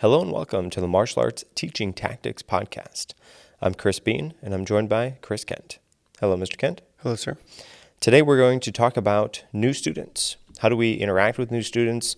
Hello and welcome to the Martial Arts Teaching Tactics Podcast. I'm Chris Bean and I'm joined by Chris Kent. Hello, Mr. Kent. Hello, sir. Today we're going to talk about new students. How do we interact with new students?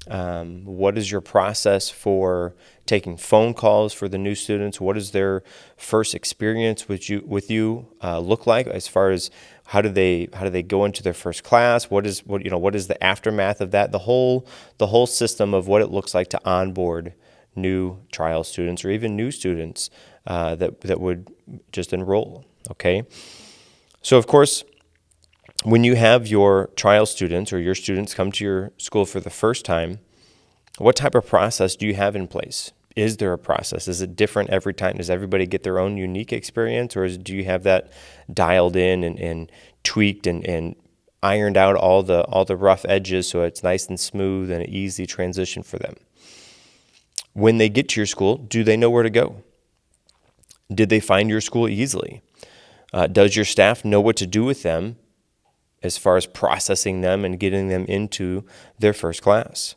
What is your process for taking phone calls for the new students? What does their first experience with you look like as far as how do they go into their first class? What is the aftermath of that? The whole system of what it looks like to onboard new trial students or even new students that would just enroll. Okay, so of course, when you have your trial students or your students come to your school for the first time, what type of process do you have in place? Is there a process? Is it different every time? Does everybody get their own unique experience, or do you have that dialed in and tweaked and ironed out all the rough edges so it's nice and smooth and an easy transition for them? When they get to your school, do they know where to go? Did they find your school easily? Does your staff know what to do with them as far as processing them and getting them into their first class?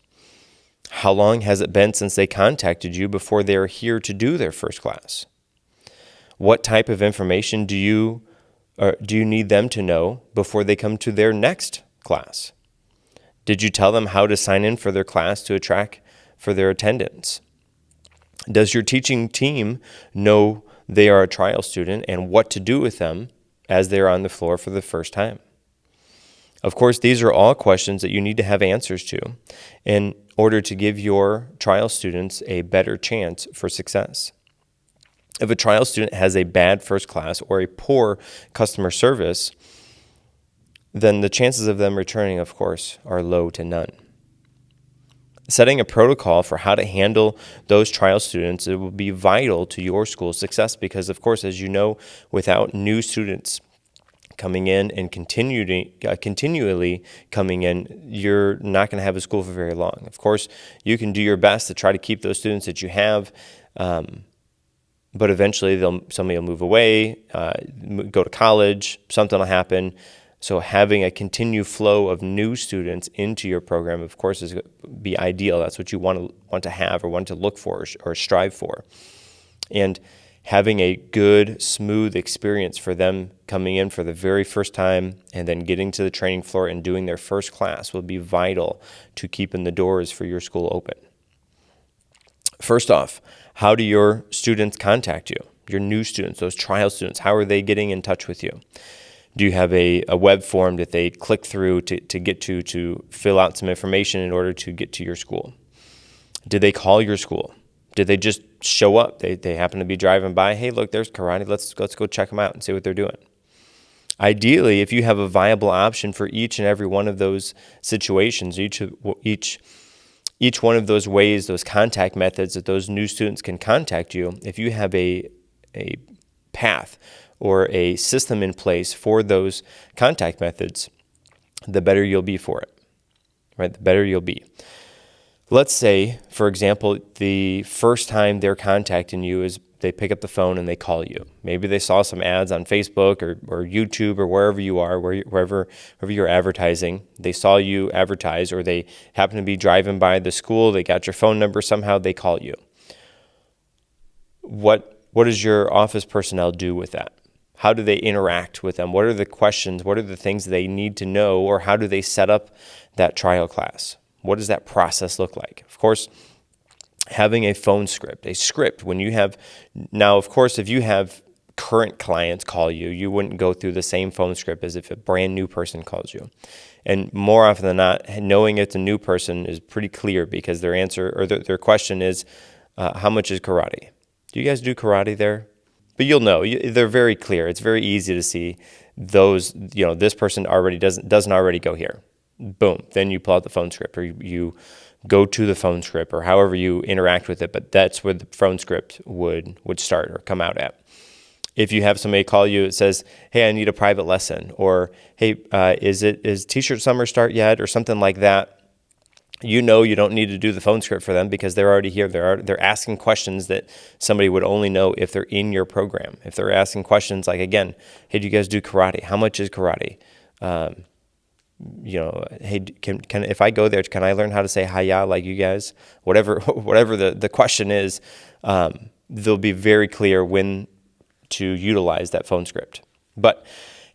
How long has it been since they contacted you before they are here to do their first class? What type of information do you need them to know before they come to their next class? Did you tell them how to sign in for their class to attract for their attendance? Does your teaching team know they are a trial student and what to do with them as they're on the floor for the first time? Of course, these are all questions that you need to have answers to in order to give your trial students a better chance for success. If a trial student has a bad first class or a poor customer service, then the chances of them returning, of course, are low to none. Setting a protocol for how to handle those trial students, it will be vital to your school's success because, of course, as you know, without new students coming in and continually coming in, you're not going to have a school for very long. Of course, you can do your best to try to keep those students that you have, but eventually somebody will move away, go to college, something will happen. So having a continued flow of new students into your program, of course, is be ideal. That's what you want to have or want to look for or strive for. And having a good, smooth experience for them coming in for the very first time and then getting to the training floor and doing their first class will be vital to keeping the doors for your school open. First off, how do your students contact you? Your new students, those trial students, how are they getting in touch with you? Do you have a web form that they click through to get to fill out some information in order to get to your school? Did they call your school? Did they just show up? They happen to be driving by. Hey, look, there's karate. Let's go check them out and see what they're doing. Ideally, if you have a viable option for each and every one of those situations, each one of those ways, those contact methods that those new students can contact you, if you have a path or a system in place for those contact methods, the better you'll be for it, right? The better you'll be. Let's say, for example, the first time they're contacting you is they pick up the phone and they call you. Maybe they saw some ads on Facebook or YouTube or wherever you are, wherever you're advertising. They saw you advertise, or they happen to be driving by the school. They got your phone number somehow. They call you. What does your office personnel do with that? How do they interact with them? What are the questions? What are the things they need to know, or how do they set up that trial class? What does that process look like? Of course, having a phone script, when you have, now of course, if you have current clients call you, you wouldn't go through the same phone script as if a brand new person calls you. And more often than not, knowing it's a new person is pretty clear because their answer or their question is, how much is karate? Do you guys do karate there? But you'll know, they're very clear. It's very easy to see those, this person already doesn't already go here. Boom. Then you pull out the phone script, or you go to the phone script, or however you interact with it. But that's where the phone script would start or come out at. If you have somebody call you, it says, hey, I need a private lesson, or hey, is T-shirt summer start yet, or something like that. You don't need to do the phone script for them because they're already here. They're asking questions that somebody would only know if they're in your program. If they're asking questions like, again, hey, do you guys do karate? How much is karate? hey, can if I go there, can I learn how to say hiya like you guys? Whatever the question is, they'll be very clear when to utilize that phone script. But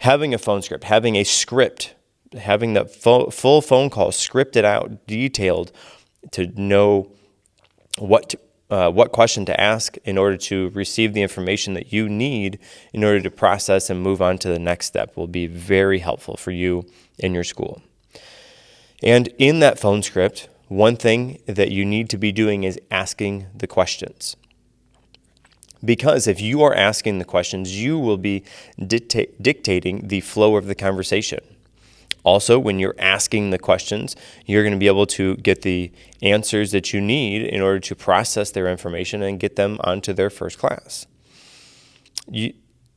having a phone script, having a script, having the full phone call scripted out, detailed, to know what question to ask in order to receive the information that you need in order to process and move on to the next step will be very helpful for you in your school. And in that phone script, one thing that you need to be doing is asking the questions. Because if you are asking the questions, you will be dictating the flow of the conversation. Also, when you're asking the questions, you're going to be able to get the answers that you need in order to process their information and get them onto their first class.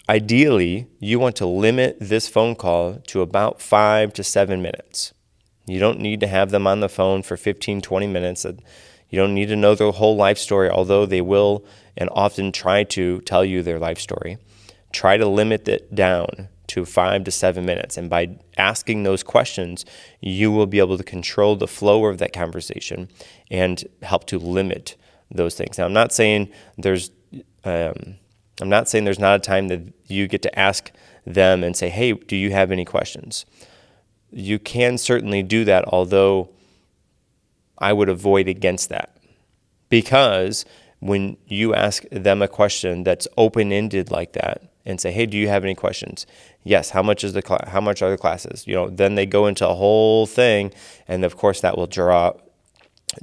Ideally, you want to limit this phone call to about 5 to 7 minutes. You don't need to have them on the phone for 15, 20 minutes. You don't need to know their whole life story, although they will and often try to tell you their life story. Try to limit it down to 5 to 7 minutes. And by asking those questions, you will be able to control the flow of that conversation and help to limit those things. Now, I'm not saying there's not a time that you get to ask them and say, hey, do you have any questions? You can certainly do that, although I would avoid against that. Because when you ask them a question that's open-ended like that and say, hey, do you have any questions? Yes, how much are the classes? Then they go into a whole thing, and of course that will draw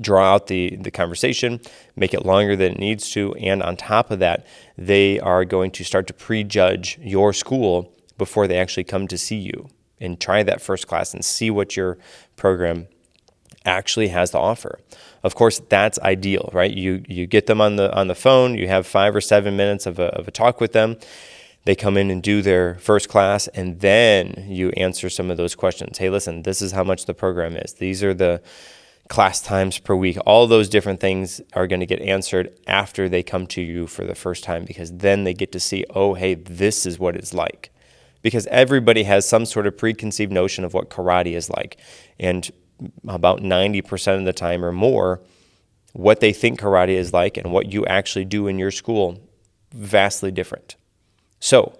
out the conversation, make it longer than it needs to, and on top of that, they are going to start to prejudge your school before they actually come to see you and try that first class and see what your program actually has to offer. Of course, that's ideal, right? You get them on the phone, you have 5 or 7 minutes of a talk with them. They come in and do their first class, and then you answer some of those questions. Hey, listen, this is how much the program is. These are the class times per week. All those different things are going to get answered after they come to you for the first time, because then they get to see, oh, hey, this is what it's like. Because everybody has some sort of preconceived notion of what karate is like. And about 90% of the time or more, what they think karate is like and what you actually do in your school, vastly different. So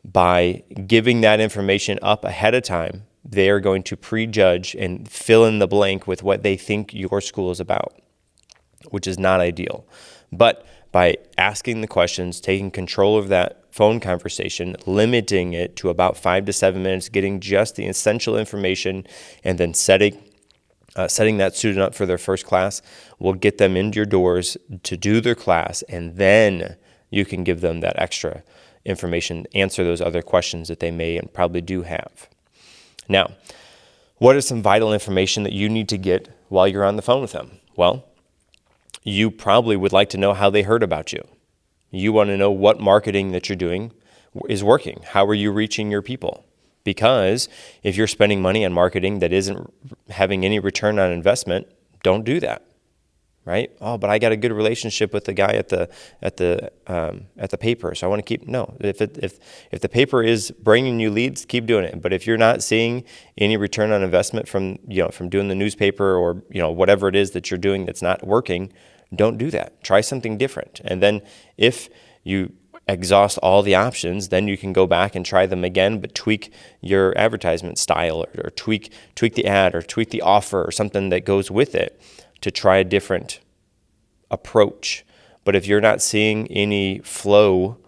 by giving that information up ahead of time, they are going to prejudge and fill in the blank with what they think your school is about, which is not ideal. But by asking the questions, taking control of that phone conversation, limiting it to about 5 to 7 minutes, getting just the essential information, and then setting that student up for their first class will get them into your doors to do their class, and then you can give them that extra information, answer those other questions that they may and probably do have. Now, what is some vital information that you need to get while you're on the phone with them? Well, you probably would like to know how they heard about you. You want to know what marketing that you're doing is working. How are you reaching your people? Because if you're spending money on marketing that isn't having any return on investment, don't do that, right? Oh, but I got a good relationship with the guy at the paper, so I want to keep. No, if the paper is bringing you leads, keep doing it. But if you're not seeing any return on investment from doing the newspaper or whatever it is that you're doing that's not working, don't do that. Try something different. And then if you exhaust all the options, then you can go back and try them again, but tweak your advertisement style or tweak the ad or tweak the offer or something that goes with it to try a different approach. But if you're not seeing any flow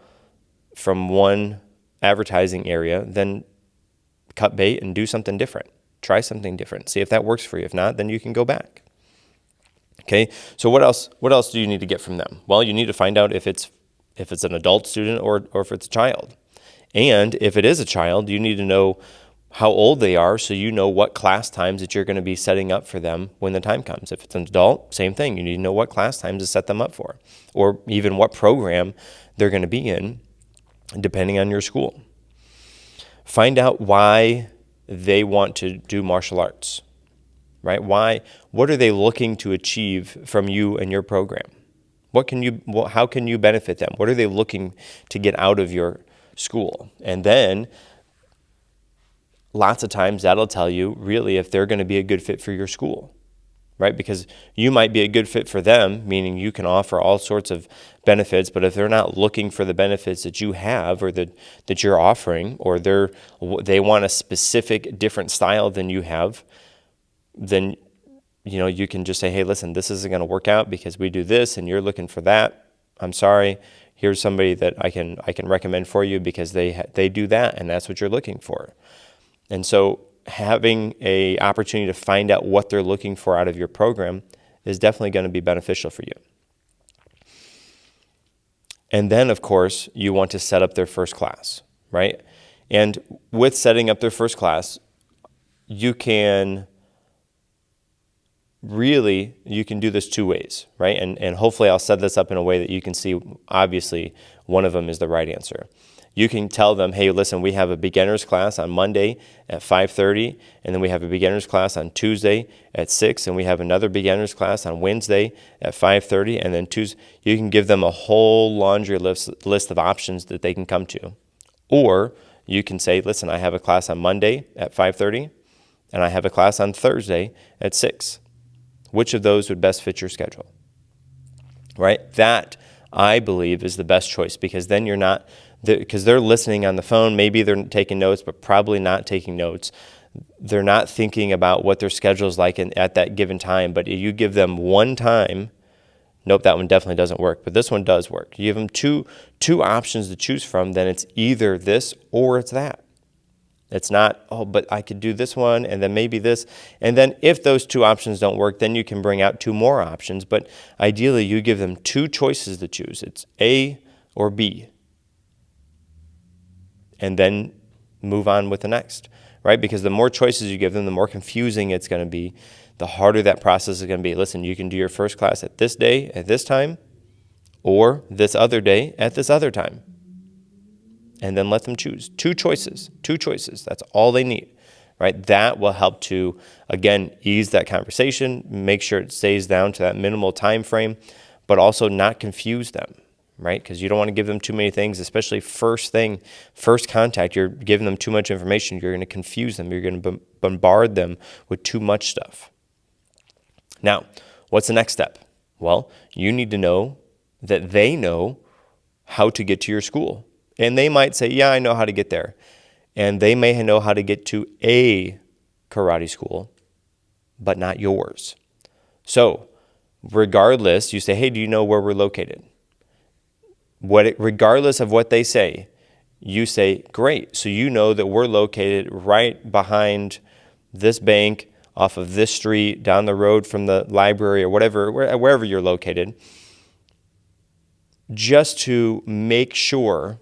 from one advertising area, then cut bait and do something different. Try something different. See if that works for you. If not, then you can go back. Okay, so what else do you need to get from them? Well, you need to find out if it's an adult student or if it's a child. And if it is a child, you need to know how old they are so you know what class times that you're going to be setting up for them when the time comes. If it's an adult, same thing. You need to know what class times to set them up for, or even what program they're going to be in, depending on your school. Find out why they want to do martial arts. Right? What are they looking to achieve from you and your program? How can you benefit them? What are they looking to get out of your school? And then lots of times that'll tell you really if they're going to be a good fit for your school, right? Because you might be a good fit for them, meaning you can offer all sorts of benefits, but if they're not looking for the benefits that you have or that you're offering, or they want a specific different style than you have, then you can just say, hey, listen, this isn't going to work out because we do this and you're looking for that. I'm sorry. Here's somebody that I can recommend for you because they do that and that's what you're looking for. And so having a opportunity to find out what they're looking for out of your program is definitely going to be beneficial for you. And then, of course, you want to set up their first class, right? And with setting up their first class, you can do this two ways, right? And hopefully I'll set this up in a way that you can see, obviously, one of them is the right answer. You can tell them, hey, listen, we have a beginner's class on Monday at 5:30, and then we have a beginner's class on Tuesday at 6, and we have another beginner's class on Wednesday at 5:30, and then Tuesday. You can give them a whole laundry list of options that they can come to. Or you can say, listen, I have a class on Monday at 5:30, and I have a class on Thursday at 6. Which of those would best fit your schedule? Right? That, I believe, is the best choice, because then you're not, because they're listening on the phone. Maybe they're taking notes, but probably not taking notes. They're not thinking about what their schedule is like at that given time. But if you give them one time, nope, that one definitely doesn't work. But this one does work. You give them two options to choose from, then it's either this or it's that. It's not, oh, but I could do this one and then maybe this. And then if those two options don't work, then you can bring out two more options. But ideally, you give them two choices to choose. It's A or B. And then move on with the next, right? Because the more choices you give them, the more confusing it's going to be, the harder that process is going to be. Listen, you can do your first class at this day, at this time, or this other day at this other time. And then let them choose. Two choices. That's all they need, right? That will help to, again, ease that conversation, make sure it stays down to that minimal time frame, but also not confuse them, right? Because you don't want to give them too many things, especially first contact. You're giving them too much information. You're going to confuse them. You're going to bombard them with too much stuff. Now, what's the next step? Well, you need to know that they know how to get to your school. And they might say, yeah, I know how to get there. And they may know how to get to a karate school, but not yours. So regardless, you say, hey, do you know where we're located? Regardless of what they say, you say, great. So you know that we're located right behind this bank, off of this street, down the road from the library or whatever, wherever you're located, just to make sure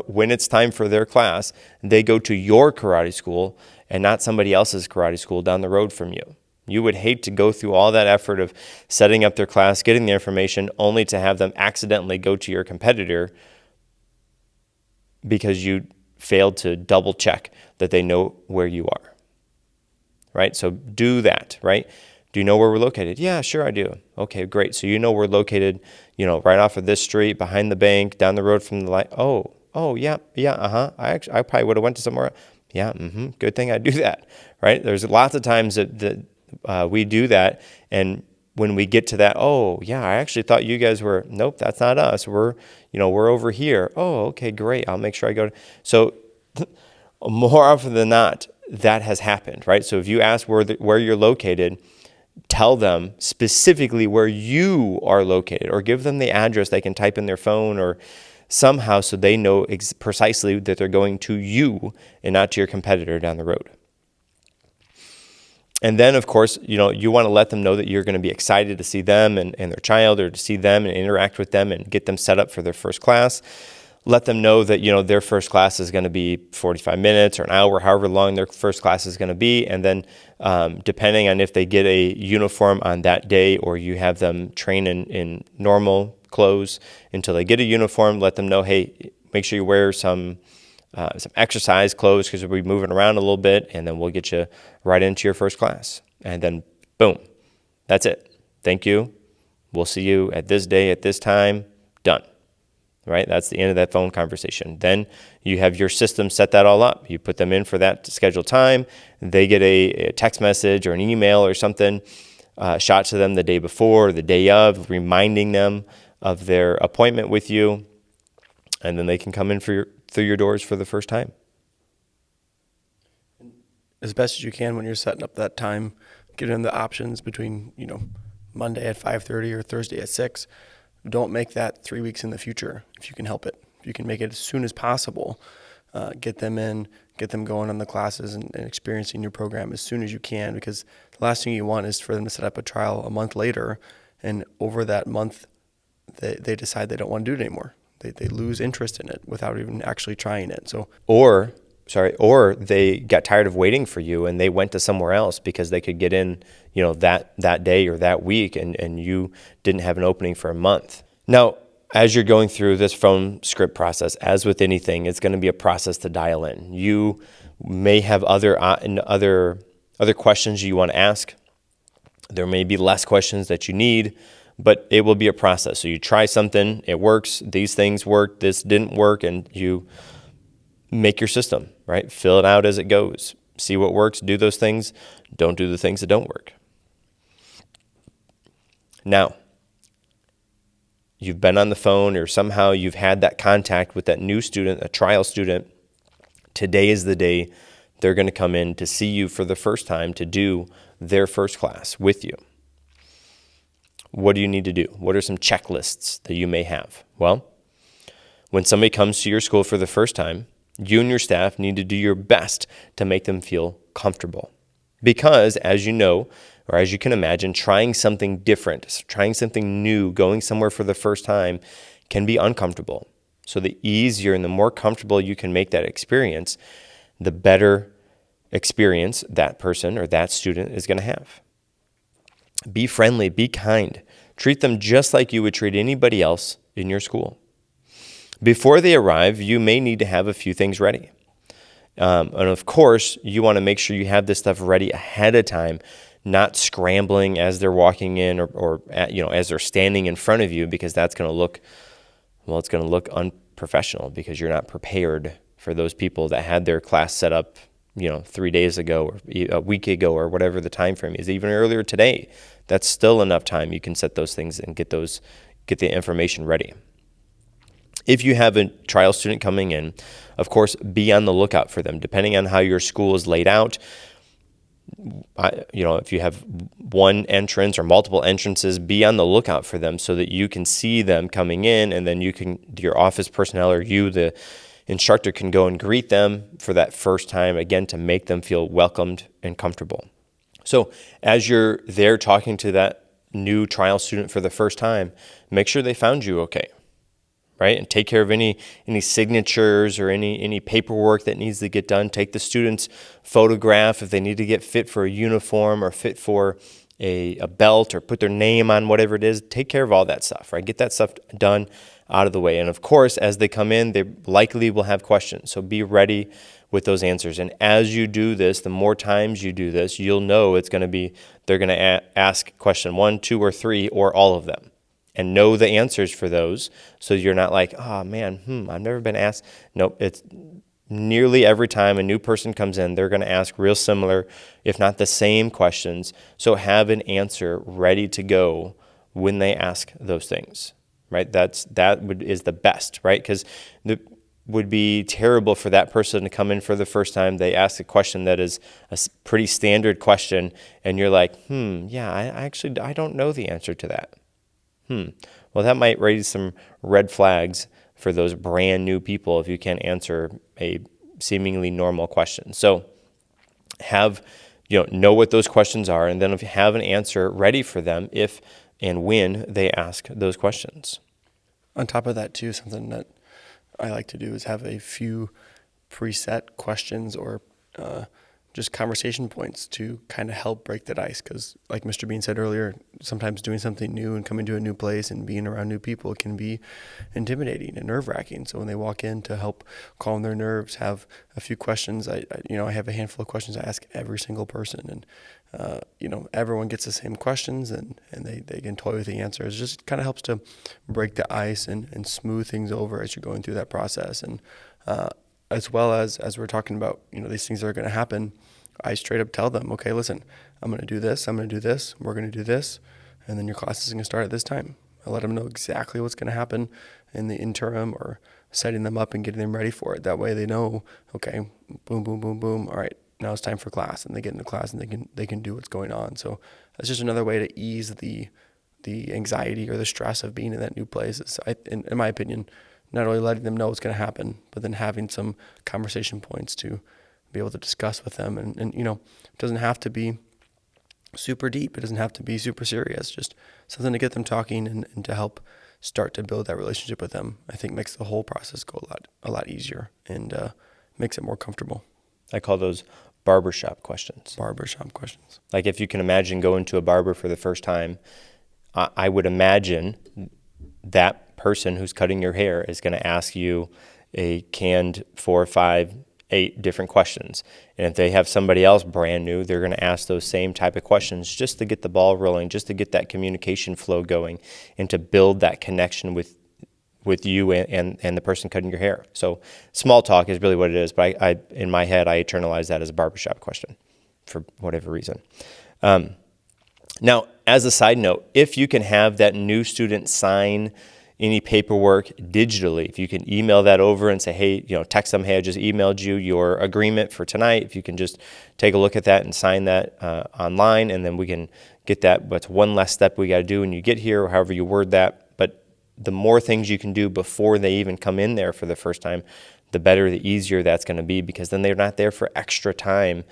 when it's time for their class, they go to your karate school and not somebody else's karate school down the road from you. You would hate to go through all that effort of setting up their class, getting the information, only to have them accidentally go to your competitor because you failed to double check that they know where you are. Right? So do that, right? Do you know where we're located? Yeah, sure I do. Okay, great. So you know we're located, right off of this street, behind the bank, down the road from the light. Oh, yeah, I probably would have went to somewhere. Yeah, good thing I do that, right? There's lots of times that we do that, and when we get to that, oh, yeah, I actually thought you guys were, nope, that's not us. We're over here. Oh, okay, great. I'll make sure I go. So more often than not, that has happened, right? So if you ask where you're located, tell them specifically where you are located, or give them the address they can type in their phone or somehow so they know precisely that they're going to you and not to your competitor down the road. And then, of course, you want to let them know that you're going to be excited to see them and their child, or to see them and interact with them and get them set up for their first class. Let them know that, their first class is going to be 45 minutes or an hour, however long their first class is going to be. And then depending on if they get a uniform on that day or you have them train in normal clothes until they get a uniform, let them know, hey, make sure you wear some exercise clothes because we'll be moving around a little bit, and then we'll get you right into your first class. And then, boom, that's it. Thank you. We'll see you at this day, at this time. Done. right? That's the end of that phone conversation. Then you have your system set that all up. You put them in for that scheduled time. They get a text message or an email or something shot to them the day before or the day of, reminding them of their appointment with you. And then they can come in through your doors for the first time. As best as you can when you're setting up that time, get in the options between, Monday at 5:30 or Thursday at 6. Don't make that 3 weeks in the future if you can help it. If you can make it as soon as possible, get them in, get them going on the classes and experiencing your program as soon as you can, because the last thing you want is for them to set up a trial a month later, and over that month, they decide they don't want to do it anymore. They lose interest in it without even actually trying it. So, Or they got tired of waiting for you and they went to somewhere else because they could get in, that day or that week, and you didn't have an opening for a month. Now, as you're going through this phone script process, as with anything, it's going to be a process to dial in. You may have other questions you want to ask. There may be less questions that you need, but it will be a process. So you try something, it works, these things work, this didn't work, and you make your system, right? Fill it out as it goes. See what works, do those things, don't do the things that don't work. Now, you've been on the phone or somehow you've had that contact with that new student, a trial student. Today is the day they're going to come in to see you for the first time to do their first class with you. What do you need to do? What are some checklists that you may have? Well, when somebody comes to your school for the first time, you and your staff need to do your best to make them feel comfortable. Because, as you know, or as you can imagine, trying something different, trying something new, going somewhere for the first time can be uncomfortable. So the easier and the more comfortable you can make that experience, the better experience that person or that student is going to have. Be friendly, be kind. Treat them just like you would treat anybody else in your school. Before they arrive, you may need to have a few things ready. And of course, you want to make sure you have this stuff ready ahead of time, not scrambling as they're walking in or as they're standing in front of you, because that's going to look, it's going to look unprofessional because you're not prepared for those people that had their class set up, 3 days ago or a week ago or whatever the time frame is, even earlier today. That's still enough time. You can set those things and get the information ready. If you have a trial student coming in, of course, be on the lookout for them. Depending on how your school is laid out, if you have one entrance or multiple entrances, be on the lookout for them so that you can see them coming in, and then your office personnel or you, the instructor, can go and greet them for that first time, again, to make them feel welcomed and comfortable. So as you're there talking to that new trial student for the first time, make sure they found you okay. Right? And take care of any signatures or any paperwork that needs to get done. Take the student's photograph if they need to get fit for a uniform or fit for a belt or put their name on whatever it is. Take care of all that stuff, right? Get that stuff done out of the way. And of course, as they come in, they likely will have questions. So be ready with those answers. And as you do this, the more times you do this, you'll know they're going to ask question 1, 2, or 3, or all of them. And know the answers for those, so you're not like, oh man, I've never been asked. Nope, it's nearly every time a new person comes in, they're going to ask real similar, if not the same questions. So have an answer ready to go when they ask those things, right? Is the best, right? Because it would be terrible for that person to come in for the first time. They ask a question that is a pretty standard question, and you're like, I don't know the answer to that. Well, that might raise some red flags for those brand new people if you can't answer a seemingly normal question. So know what those questions are, and then if you have an answer ready for them if and when they ask those questions. On top of that too, something that I like to do is have a few preset questions or just conversation points to kind of help break that ice. Because like Mr. Bean said earlier, sometimes doing something new and coming to a new place and being around new people can be intimidating and nerve-wracking. So when they walk in, to help calm their nerves, have a few questions. I have a handful of questions I ask every single person, and everyone gets the same questions, and they can toy with the answers. It just kind of helps to break the ice and smooth things over as you're going through that process. And as well as we're talking about, these things that are going to happen, I straight up tell them, okay, listen, I'm going to do this, I'm going to do this, we're going to do this, and then your class is going to start at this time. I let them know exactly what's going to happen in the interim, or setting them up and getting them ready for it. That way they know, okay, boom, boom, boom, boom, all right, now it's time for class, and they get into class and they can do what's going on. So that's just another way to ease the anxiety or the stress of being in that new place. Is, in my opinion, not only letting them know what's going to happen, but then having some conversation points to be able to discuss with them. And it doesn't have to be super deep. It doesn't have to be super serious. Just something to get them talking and to help start to build that relationship with them, I think makes the whole process go a lot easier and makes it more comfortable. I call those barbershop questions. Barbershop questions. Like if you can imagine going to a barber for the first time, I would imagine that person who's cutting your hair is going to ask you a canned 4, 5, 8 different questions. And if they have somebody else brand new, they're going to ask those same type of questions just to get the ball rolling, just to get that communication flow going, and to build that connection with you and the person cutting your hair. So small talk is really what it is, but I in my head, I internalize that as a barbershop question for whatever reason. Now, as a side note, if you can have that new student sign any paperwork digitally, if you can email that over and say, hey, text them, hey, I just emailed you your agreement for tonight. If you can just take a look at that and sign that online, and then we can get that. But it's one less step we got to do when you get here, or however you word that. But the more things you can do before they even come in there for the first time, the better, the easier that's going to be, because then they're not there for extra time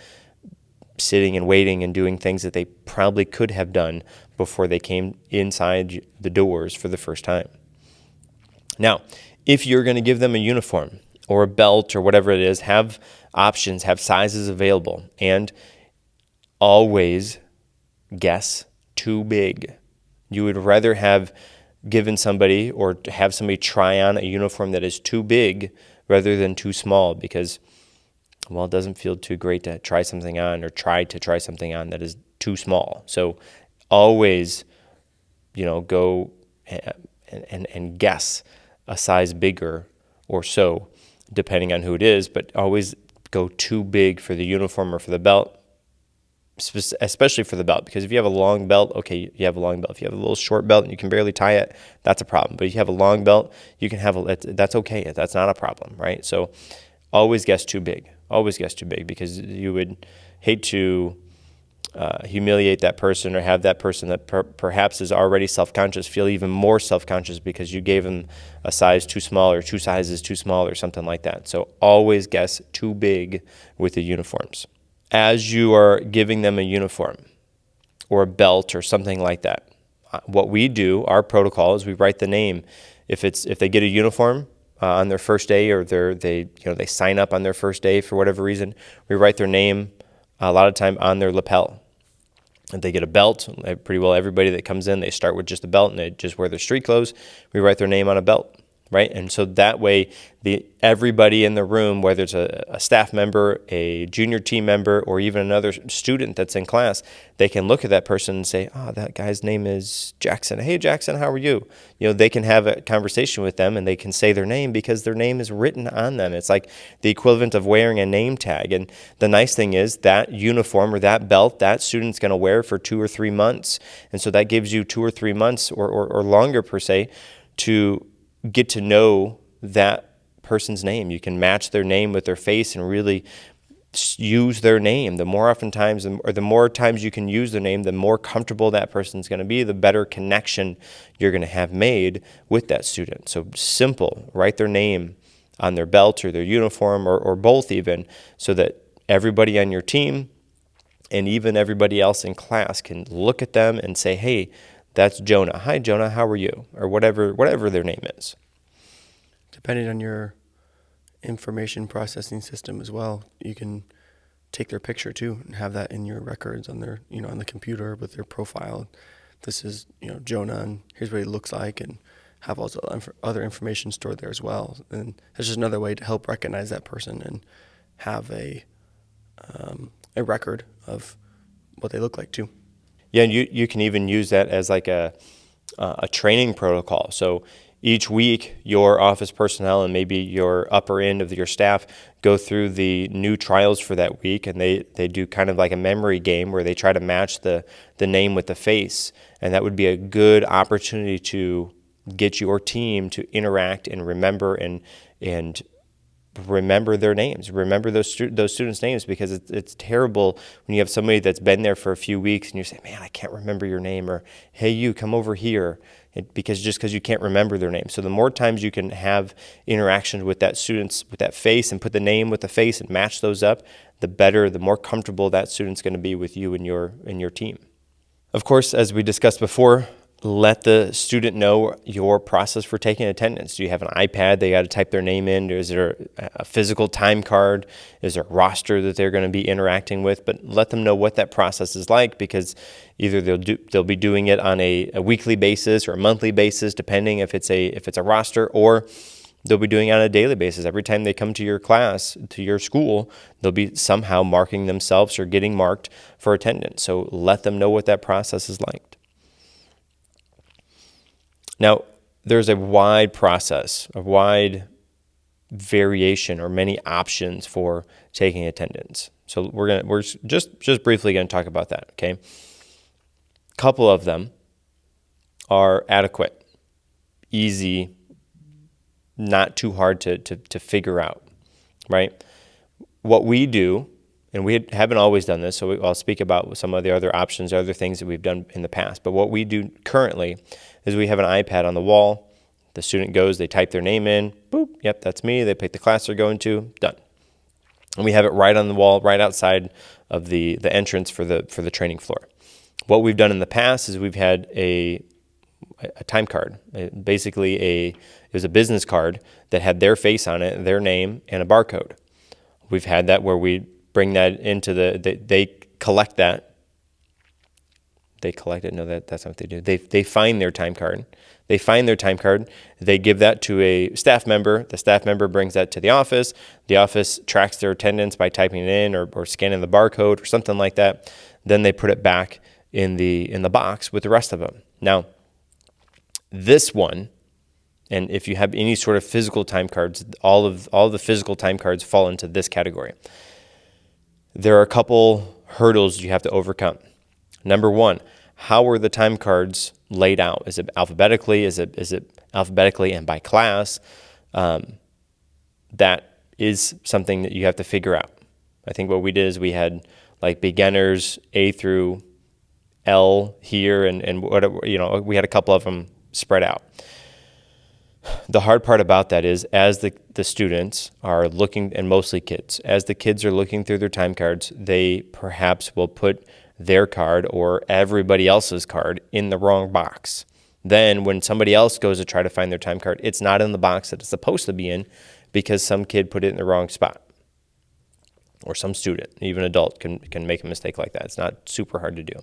sitting and waiting and doing things that they probably could have done before they came inside the doors for the first time. Now, if you're going to give them a uniform or a belt or whatever it is, have options, have sizes available, and always guess too big. You would rather have given somebody or have somebody try on a uniform that is too big rather than too small, because, well, it doesn't feel too great to try something on or try to try something on that is too small. So always, go and guess a size bigger or so, depending on who it is, but always go too big for the uniform or for the belt, especially for the belt, because if you have a long belt, okay, you have a long belt. If you have a little short belt and you can barely tie it, that's a problem. But if you have a long belt, you can have that's okay. That's not a problem, right? So always guess too big. Always guess too big, because you would hate to humiliate that person, or have that person that perhaps is already self-conscious feel even more self-conscious because you gave them a size too small or 2 sizes too small or something like that. So always guess too big with the uniforms. As you are giving them a uniform or a belt or something like that, what we do, our protocol, is we write the name. If they get a uniform on their first day, or they sign up on their first day for whatever reason, we write their name a lot of time on their lapel. If they get a belt, pretty well everybody that comes in, they start with just a belt and they just wear their street clothes. We write their name on a belt, right? And so that way, everybody in the room, whether it's a staff member, a junior team member, or even another student that's in class, they can look at that person and say, oh, that guy's name is Jackson. Hey, Jackson, how are you? They can have a conversation with them and they can say their name because their name is written on them. It's like the equivalent of wearing a name tag. And the nice thing is that uniform or that belt, that student's going to wear for 2 or 3 months. And so that gives you 2 or 3 months or longer per se to get to know that person's name. You can match their name with their face and really use their name. The more times you can use their name, the more comfortable that person's going to be, the better connection you're going to have made with that student. So simple, write their name on their belt or their uniform or both even, so that everybody on your team and even everybody else in class can look at them and say, hey, that's Jonah. Hi, Jonah, how are you? Or whatever their name is. Depending on your information processing system as well, you can take their picture too and have that in your records on their, on the computer with their profile. This is, Jonah, and here's what he looks like, and have also other information stored there as well. And it's just another way to help recognize that person and have a record of what they look like too. Yeah, and you can even use that as like a training protocol. So each week, your office personnel and maybe your upper end of your staff go through the new trials for that week, and they do kind of like a memory game where they try to match the name with the face. And that would be a good opportunity to get your team to interact and remember and remember their names, remember those students' names, because it's terrible when you have somebody that's been there for a few weeks and you say, man, I can't remember your name, or hey, you come over here, because you can't remember their name. So the more times you can have interactions with that students with that face and put the name with the face and match those up, the better, the more comfortable that student's going to be with you and your team. Of course, as we discussed before, let the student know your process for taking attendance. Do you have an iPad they got to type their name in? Is there a physical time card? Is there a roster that they're going to be interacting with? But let them know what that process is like, because either they'll be doing it on a weekly basis or a monthly basis, depending if it's a roster, or they'll be doing it on a daily basis. Every time they come to your class, to your school, they'll be somehow marking themselves or getting marked for attendance. So let them know what that process is like. Now, there's a wide process, a wide variation, or many options for taking attendance. So we're just briefly going to talk about that, okay? A couple of them are adequate, easy, not too hard to figure out, right? What we do, and we haven't always done this, so I'll speak about some of the other options, other things that we've done in the past. But what we do currently is we have an iPad on the wall. The student goes, they type their name in, boop, yep, that's me. They pick the class they're going to, done. And we have it right on the wall, right outside of the entrance for the training floor. What we've done in the past is we've had a time card. Basically, it was a business card that had their face on it, their name, and a barcode. We've had that where we bring that into they collect that. They collect it. No, that's not what they do. They find their time card. They find their time card. They give that to a staff member. The staff member brings that to the office. The office tracks their attendance by typing it in or scanning the barcode or something like that. Then they put it back in the box with the rest of them. Now, this one, and if you have any sort of physical time cards, all of the physical time cards fall into this category. There are a couple hurdles you have to overcome. Number one, how are the time cards laid out? Is it alphabetically? Is it alphabetically and by class? That is something that you have to figure out. I think what we did is we had like beginners A through L here, and whatever, we had a couple of them spread out. The hard part about that is, as the students are looking, and mostly kids, as the kids are looking through their time cards, they perhaps will put their card or everybody else's card in the wrong box. Then when somebody else goes to try to find their time card, it's not in the box that it's supposed to be in, because some kid put it in the wrong spot. Or some student, even adult, can make a mistake like that. It's not super hard to do.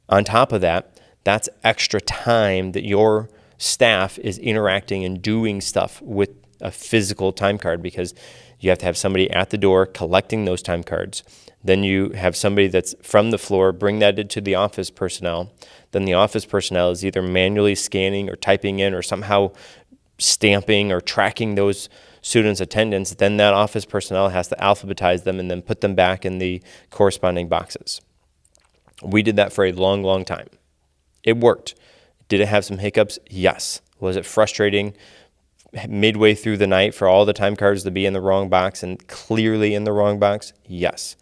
On top of that, that's extra time that your staff is interacting and doing stuff with a physical time card, because you have to have somebody at the door collecting those time cards. Then you have somebody that's from the floor bring that into the office personnel. Then the office personnel is either manually scanning or typing in or somehow stamping or tracking those students' attendance. Then that office personnel has to alphabetize them and then put them back in the corresponding boxes. We did that for a long, long time. It worked. Did it have some hiccups? Yes. Was it frustrating midway through the night for all the time cards to be in the wrong box and clearly in the wrong box? Yes.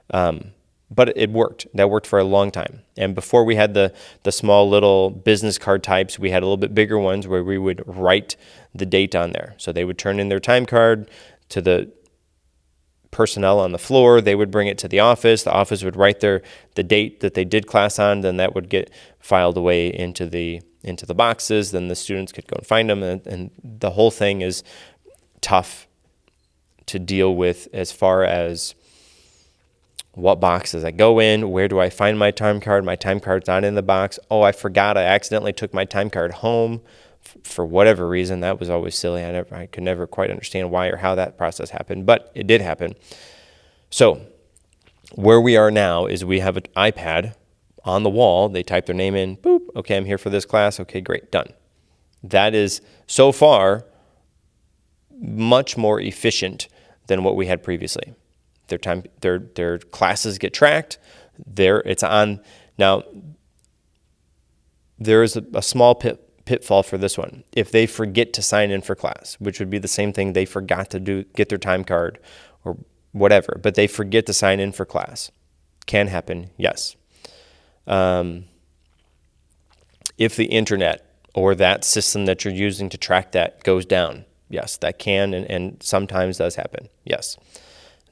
But it worked. That worked for a long time. And before we had the small little business card types, we had a little bit bigger ones where we would write the date on there. So they would turn in their time card to the personnel on the floor. They would bring it to the office. The office would write the date that they did class on. Then that would get filed away into the boxes. Then the students could go and find them. And the whole thing is tough to deal with as far as what box does I go in? Where do I find my time card? My time card's not in the box. Oh, I forgot. I accidentally took my time card home for whatever reason. That was always silly. I could never quite understand why or how that process happened, but it did happen. So where we are now is we have an iPad on the wall. They type their name in. Boop. Okay, I'm here for this class. Okay, great. Done. That is so far much more efficient than what we had previously. Their classes get tracked. It's on. Now, there is a small pitfall for this one. If they forget to sign in for class, which would be the same thing, they forgot to get their time card or whatever, but they forget to sign in for class. Can happen, yes. If the internet or that system that you're using to track that goes down, yes, that can and sometimes does happen, yes.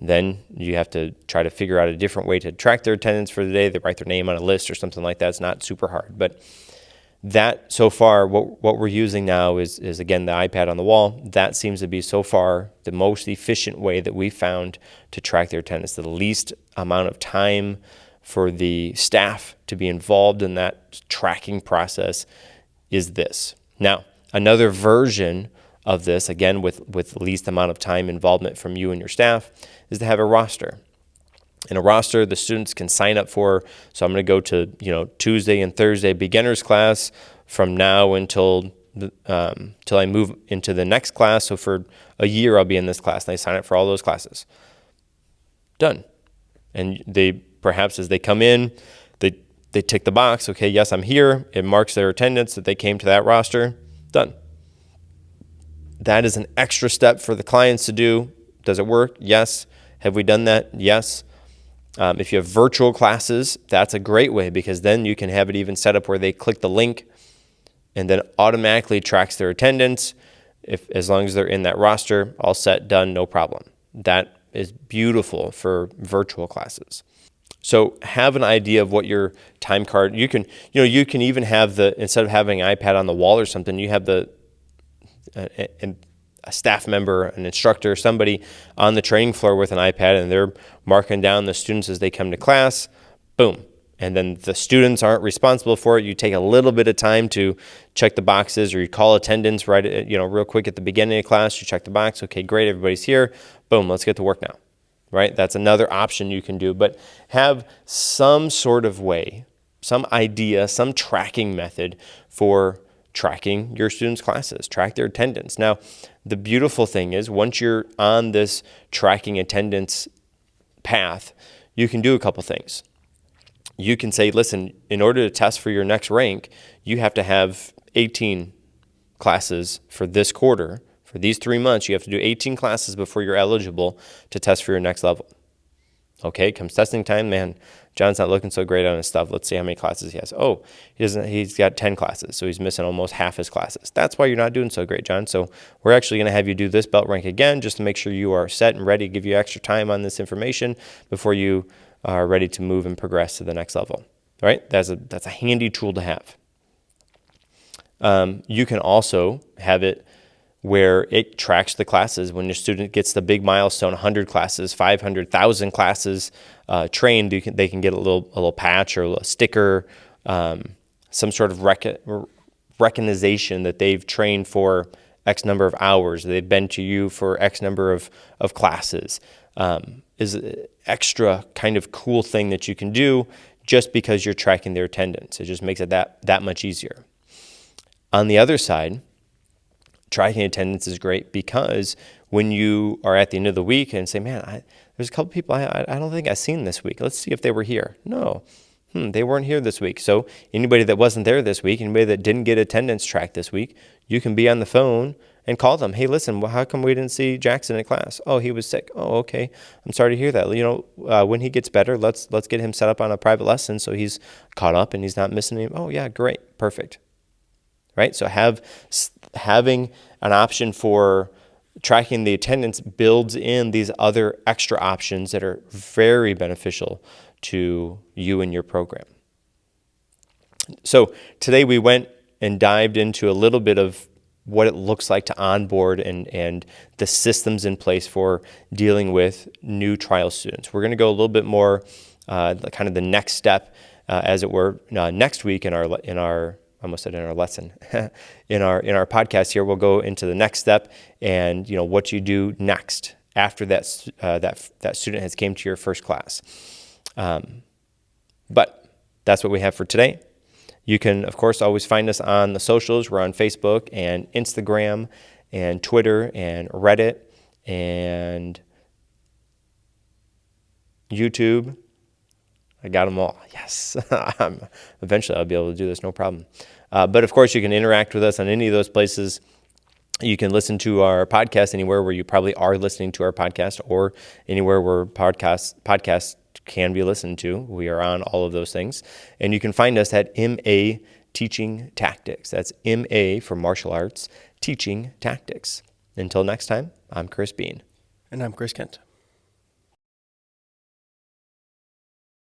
Then you have to try to figure out a different way to track their attendance for the day. They write their name on a list or something like that. It's not super hard. But that, so far, what we're using now is again, the iPad on the wall. That seems to be, so far, the most efficient way that we found to track their attendance. The least amount of time for the staff to be involved in that tracking process is this. Now, another version of this, again, with least amount of time involvement from you and your staff, is to have a roster. In a roster, the students can sign up for, so I'm going to go to Tuesday and Thursday beginners class from now until till I move into the next class. So for a year, I'll be in this class, and they sign up for all those classes. Done. And they, perhaps as they come in, they tick the box, okay, yes, I'm here. It marks their attendance that they came to that roster. Done. That is an extra step for the clients to do. Does it work? Yes. Have we done that? Yes. If you have virtual classes, that's a great way, because then you can have it even set up where they click the link and then automatically tracks their attendance. As long as they're in that roster, all set, done, no problem. That is beautiful for virtual classes. So have an idea of what your time card, you can even have instead of having an iPad on the wall or something, you have a staff member, an instructor, somebody on the training floor with an iPad, and they're marking down the students as they come to class. Boom. And then the students aren't responsible for it. You take a little bit of time to check the boxes, or you call attendance real quick at the beginning of class. You check the box. Okay, great. Everybody's here. Boom. Let's get to work now. Right? That's another option you can do. But have some sort of way, some idea, some tracking method for tracking your students' classes, track their attendance. Now, the beautiful thing is, once you're on this tracking attendance path, you can do a couple things. You can say, listen, in order to test for your next rank, you have to have 18 classes for this quarter. For these 3 months, you have to do 18 classes before you're eligible to test for your next level. Okay, comes testing time, man, John's not looking so great on his stuff. Let's see how many classes he has. Oh, he's got 10 classes, so he's missing almost half his classes. That's why you're not doing so great, John. So we're actually going to have you do this belt rank again, just to make sure you are set and ready, give you extra time on this information before you are ready to move and progress to the next level. All right, that's a handy tool to have. You can also have it where it tracks the classes. When your student gets the big milestone, 100 classes, 500,000 classes trained, they can get a little patch or a little sticker, some sort of recognition that they've trained for X number of hours, they've been to you for X number of classes. Is an extra kind of cool thing that you can do just because you're tracking their attendance. It just makes it that much easier. On the other side, tracking attendance is great because when you are at the end of the week and say, man, there's a couple people I don't think I've seen this week. Let's see if they were here. No, they weren't here this week. So anybody that wasn't there this week, anybody that didn't get attendance tracked this week, you can be on the phone and call them. Hey, listen, how come we didn't see Jackson in class? Oh, he was sick. Oh, okay. I'm sorry to hear that. When he gets better, let's get him set up on a private lesson so he's caught up and he's not missing any. Oh, yeah, great. Perfect. Right? So having an option for tracking the attendance builds in these other extra options that are very beneficial to you and your program. So today we went and dived into a little bit of what it looks like to onboard and the systems in place for dealing with new trial students. We're going to go a little bit more kind of the next step, as it were, next week in our I almost said in our lesson, in our podcast here. We'll go into the next step and what you do next after that student has came to your first class. But that's what we have for today. You can, of course, always find us on the socials. We're on Facebook and Instagram and Twitter and Reddit and YouTube. I got them all. Yes. Eventually I'll be able to do this, no problem. But of course, you can interact with us on any of those places. You can listen to our podcast anywhere where you probably are listening to our podcast, or anywhere where podcasts can be listened to. We are on all of those things. And you can find us at MA Teaching Tactics. That's MA for Martial Arts Teaching Tactics. Until next time, I'm Chris Bean. And I'm Chris Kent.